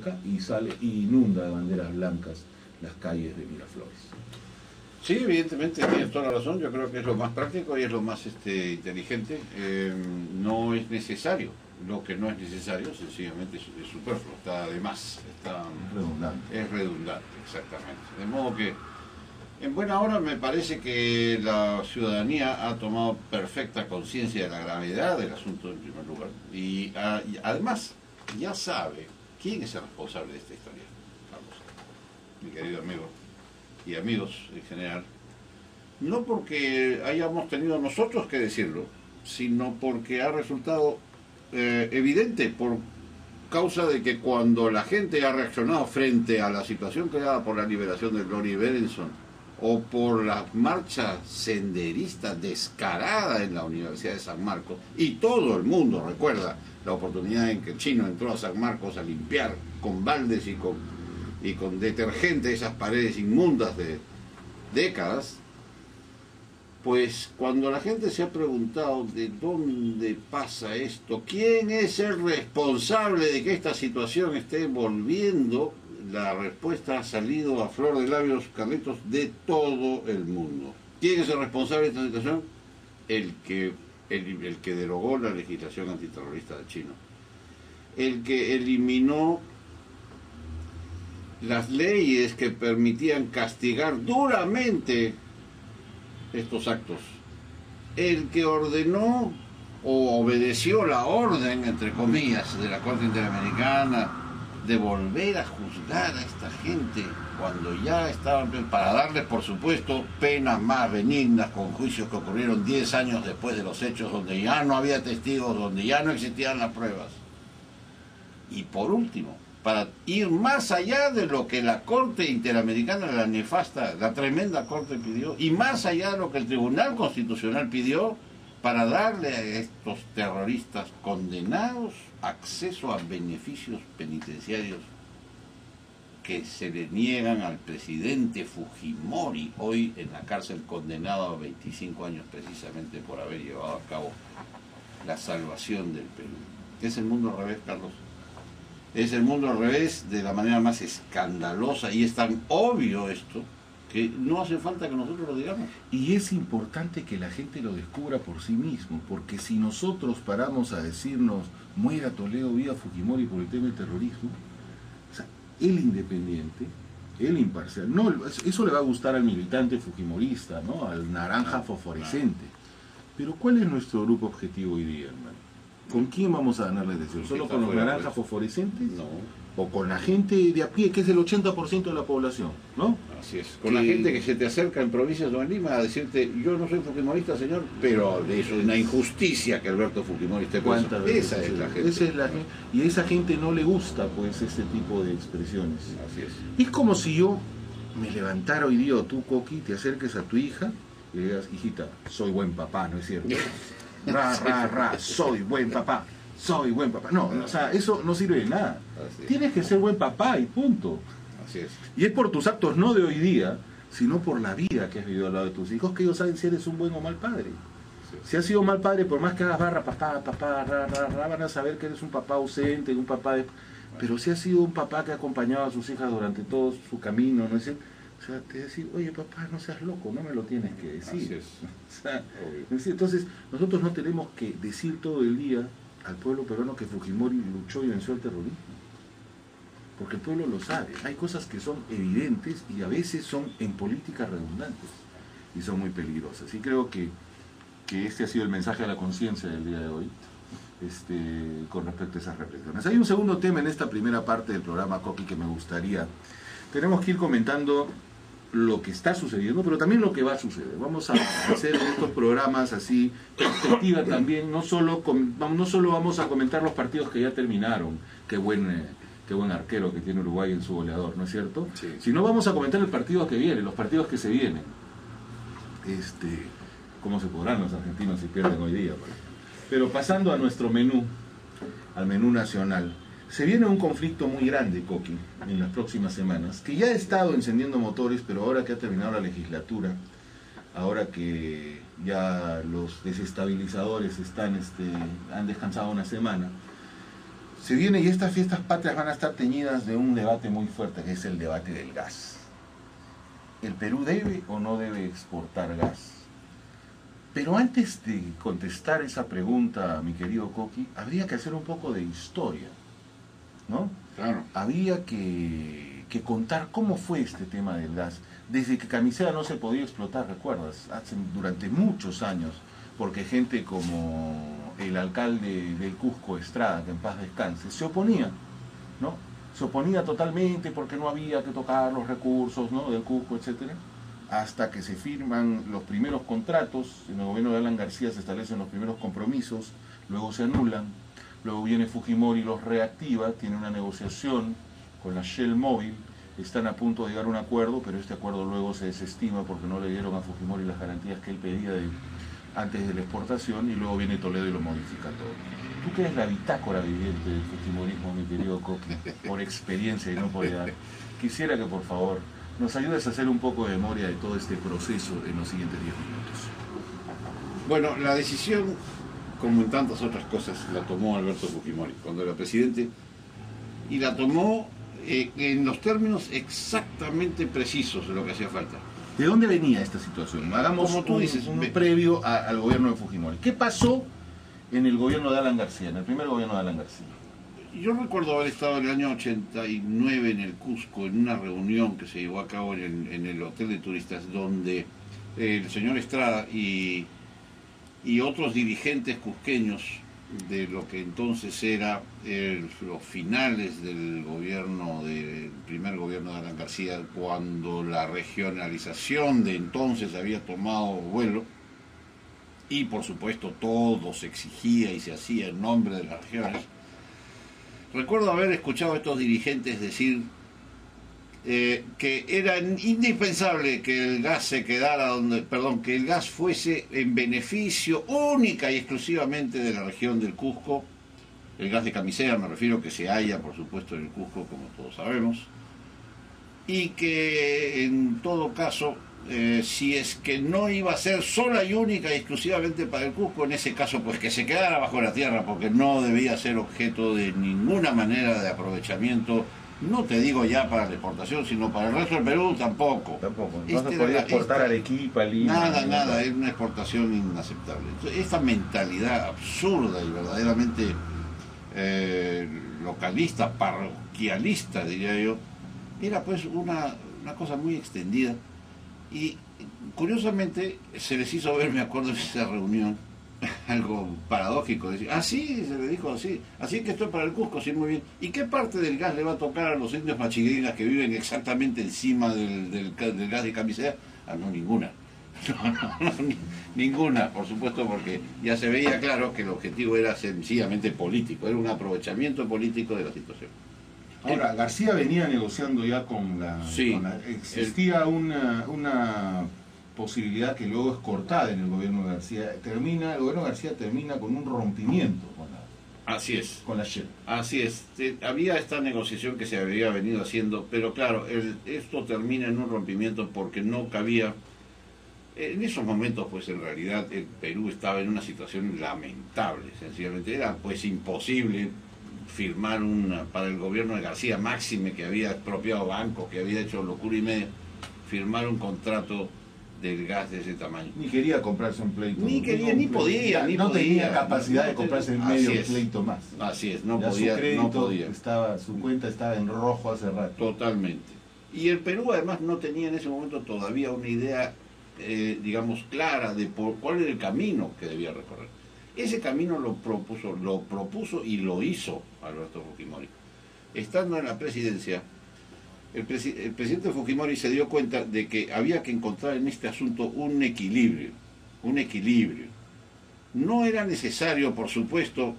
blanca y sale y inunda de banderas blancas las calles de Miraflores. Sí, evidentemente tienes toda la razón. Yo creo que es lo más práctico y es lo más inteligente. No es necesario. Lo que no es necesario sencillamente es superfluo, está de más, es redundante, exactamente. De modo que en buena hora me parece que la ciudadanía ha tomado perfecta conciencia de la gravedad del asunto en primer lugar y además ya sabe quién es el responsable de esta historia. Vamos, mi querido amigo y amigos en general, no porque hayamos tenido nosotros que decirlo, sino porque ha resultado evidente por causa de que cuando la gente ha reaccionado frente a la situación creada por la liberación de Glory Berenson o por la marcha senderista descarada en la Universidad de San Marcos, y todo el mundo recuerda la oportunidad en que el chino entró a San Marcos a limpiar con baldes y con detergente esas paredes inmundas de décadas, pues cuando la gente se ha preguntado de dónde pasa esto, quién es el responsable de que esta situación esté volviendo, la respuesta ha salido a flor de labios, Carlitos, de todo el mundo. ¿Quién es el responsable de esta situación? El que derogó la legislación antiterrorista de China, el que eliminó las leyes que permitían castigar duramente estos actos, el que ordenó o obedeció la orden, entre comillas, de la Corte Interamericana de volver a juzgar a esta gente cuando ya estaban, para darles, por supuesto, penas más benignas con juicios que ocurrieron 10 años después de los hechos, donde ya no había testigos, donde ya no existían las pruebas. Y por último, para ir más allá de lo que la Corte Interamericana, la nefasta, la tremenda Corte pidió, y más allá de lo que el Tribunal Constitucional pidió, para darle a estos terroristas condenados acceso a beneficios penitenciarios que se le niegan al presidente Fujimori, hoy en la cárcel, condenado a 25 años precisamente por haber llevado a cabo la salvación del Perú. ¿Es el mundo al revés, Carlos? Es el mundo al revés de la manera más escandalosa, y es tan obvio esto que no hace falta que nosotros lo digamos. Y es importante que la gente lo descubra por sí mismo, porque si nosotros paramos a decirnos muera Toledo, viva Fujimori por el tema del terrorismo, o sea, el independiente, el imparcial, no, eso le va a gustar al militante fujimorista, ¿no?, al naranja fosforescente, pero ¿cuál es nuestro grupo objetivo hoy día, hermano? ¿Con quién vamos a ganar la elección? ¿Solo con los naranjas fosforescentes? No. ¿O con la gente de a pie, que es el 80% de la población? ¿No? Así es. Con la gente que se te acerca en provincias o en Lima a decirte, yo no soy fujimorista, señor, pero es una injusticia que Alberto Fujimori esté preso. Esa es la gente. Esa es la gente. Y a esa gente no le gusta, pues, este tipo de expresiones. Así es. Es como si yo me levantara hoy día, o tú, Coqui, te acerques a tu hija y le digas, hijita, soy buen papá, ¿no es cierto? Soy buen papá, soy buen papá. No, o sea, eso no sirve de nada. Tienes que ser buen papá y punto. Así es. Y es por tus actos, no de hoy día, sino por la vida que has vivido al lado de tus hijos, que ellos saben si eres un buen o mal padre. Si has sido mal padre, por más que hagas barra, papá, van a saber que eres un papá ausente, un papá de... Pero si has sido un papá que ha acompañado a sus hijas durante todo su camino, ¿no es cierto? O sea, te decir, oye papá, no seas loco, no me lo tienes que decir. Así es. O sea, entonces, nosotros no tenemos que decir todo el día al pueblo peruano que Fujimori luchó y venció el terrorismo. Porque el pueblo lo sabe. Hay cosas que son evidentes y a veces son en política redundantes y son muy peligrosas. Y creo que este ha sido el mensaje a la conciencia del día de hoy, con respecto a esas reflexiones. Hay un segundo tema en esta primera parte del programa, Coqui, que me gustaría. Tenemos que ir comentando lo que está sucediendo, pero también lo que va a suceder. Vamos a hacer estos programas así, perspectiva también, no solo vamos a comentar los partidos que ya terminaron, qué buen arquero que tiene Uruguay en su goleador, ¿no es cierto? Sí. Sino vamos a comentar el partido que viene, los partidos que se vienen. ¿Cómo se podrán los argentinos si pierden hoy día? Pero pasando a nuestro menú, al menú nacional, se viene un conflicto muy grande, Coqui, en las próximas semanas, que ya ha estado encendiendo motores, pero ahora que ha terminado la legislatura, ahora que ya los desestabilizadores han descansado una semana, Se viene y estas fiestas patrias van a estar teñidas de un debate muy fuerte, que es el debate del gas. ¿El Perú debe o no debe exportar gas? Pero antes de contestar esa pregunta, mi querido Coqui, habría que hacer un poco de historia, ¿no? Claro. Había que contar cómo fue este tema del gas. Desde que Camisea no se podía explotar, ¿recuerdas? Durante muchos años, porque gente como el alcalde del Cusco, Estrada, que en paz descanse, se oponía, ¿no? Se oponía totalmente porque no había que tocar los recursos, ¿no?, del Cusco, etcétera, hasta que se firman los primeros contratos. En el gobierno de Alan García se establecen los primeros compromisos, luego se anulan, luego viene Fujimori y los reactiva, tiene una negociación con la Shell Móvil, están a punto de llegar a un acuerdo, pero este acuerdo luego se desestima porque no le dieron a Fujimori las garantías que él pedía antes de la exportación, y luego viene Toledo y lo modifica todo. Tú que eres la bitácora viviente del fujimorismo, mi querido Coqui, por experiencia y no por edad, quisiera que por favor nos ayudes a hacer un poco de memoria de todo este proceso en los siguientes 10 minutos. Bueno, la decisión, como en tantas otras cosas, la tomó Alberto Fujimori cuando era presidente, y la tomó en los términos exactamente precisos de lo que hacía falta. ¿De dónde venía esta situación? Hagamos, como tú dices, un previo al gobierno de Fujimori. ¿Qué pasó en el gobierno de Alan García, en el primer gobierno de Alan García? Yo recuerdo haber estado en el año 89 en el Cusco, en una reunión que se llevó a cabo en el hotel de turistas, donde el señor Estrada y otros dirigentes cusqueños de lo que entonces era los finales del primer gobierno de Alan García, cuando la regionalización de entonces había tomado vuelo, y por supuesto todo se exigía y se hacía en nombre de las regiones. Recuerdo haber escuchado a estos dirigentes decir que era indispensable que el gas se quedara que el gas fuese en beneficio única y exclusivamente de la región del Cusco. El gas de Camisea, me refiero, que se halla por supuesto en el Cusco, como todos sabemos, y que en todo caso, si es que no iba a ser sola y única y exclusivamente para el Cusco, en ese caso pues que se quedara bajo la tierra, porque no debía ser objeto de ninguna manera de aprovechamiento. No te digo ya para la exportación, sino para el resto del Perú tampoco. Tampoco. No se podía exportar a Arequipa, Lima. Nada, es una exportación inaceptable. Entonces, esta mentalidad absurda y verdaderamente localista, parroquialista, diría yo, era pues una cosa muy extendida. Y curiosamente se les hizo ver, me acuerdo de esa reunión, algo paradójico, decir, sí, se le dijo así que esto es para el Cusco, sí, muy bien. ¿Y qué parte del gas le va a tocar a los indios machigueras que viven exactamente encima del gas de Camisea? No, ninguna. No, ninguna, por supuesto, porque ya se veía claro que el objetivo era sencillamente político, era un aprovechamiento político de la situación. Ahora, García venía negociando ya con la... Sí, existía una posibilidad que luego es cortada en el gobierno de García. El gobierno de García termina con un rompimiento así es. Con la Shell. Así es. Había esta negociación que se había venido haciendo, pero claro, esto termina en un rompimiento porque no cabía... En esos momentos, pues en realidad el Perú estaba en una situación lamentable, sencillamente. Era pues imposible firmar para el gobierno de García, máxime que había expropiado bancos, que había hecho locura y media, firmar un contrato del gas de ese tamaño. Ni quería comprarse un pleito. Ni podía. No tenía capacidad de comprarse medio pleito más. Así es, no podía. Su cuenta estaba en rojo hace rato. Totalmente. Y el Perú además no tenía en ese momento todavía una idea, digamos, clara de cuál era el camino que debía recorrer. Ese camino lo propuso y lo hizo Alberto Fujimori. Estando en la presidencia, el presidente Fujimori se dio cuenta de que había que encontrar en este asunto un equilibrio. No era necesario, por supuesto,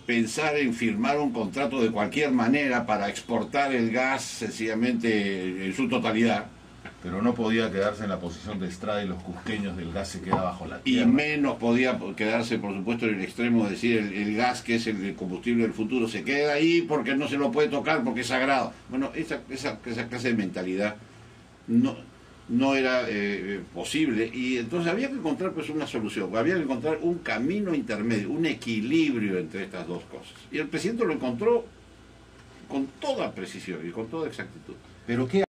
pensar en firmar un contrato de cualquier manera para exportar el gas sencillamente en su totalidad. Pero no podía quedarse en la posición de Estrada y los cusqueños del gas se queda bajo la tierra. Y menos podía quedarse, por supuesto, en el extremo de decir el gas, que es el combustible del futuro, se queda ahí porque no se lo puede tocar, porque es sagrado. Bueno, esa clase de mentalidad no era posible, y entonces había que encontrar pues una solución, había que encontrar un camino intermedio, un equilibrio entre estas dos cosas. Y el presidente lo encontró con toda precisión y con toda exactitud. Pero ¿qué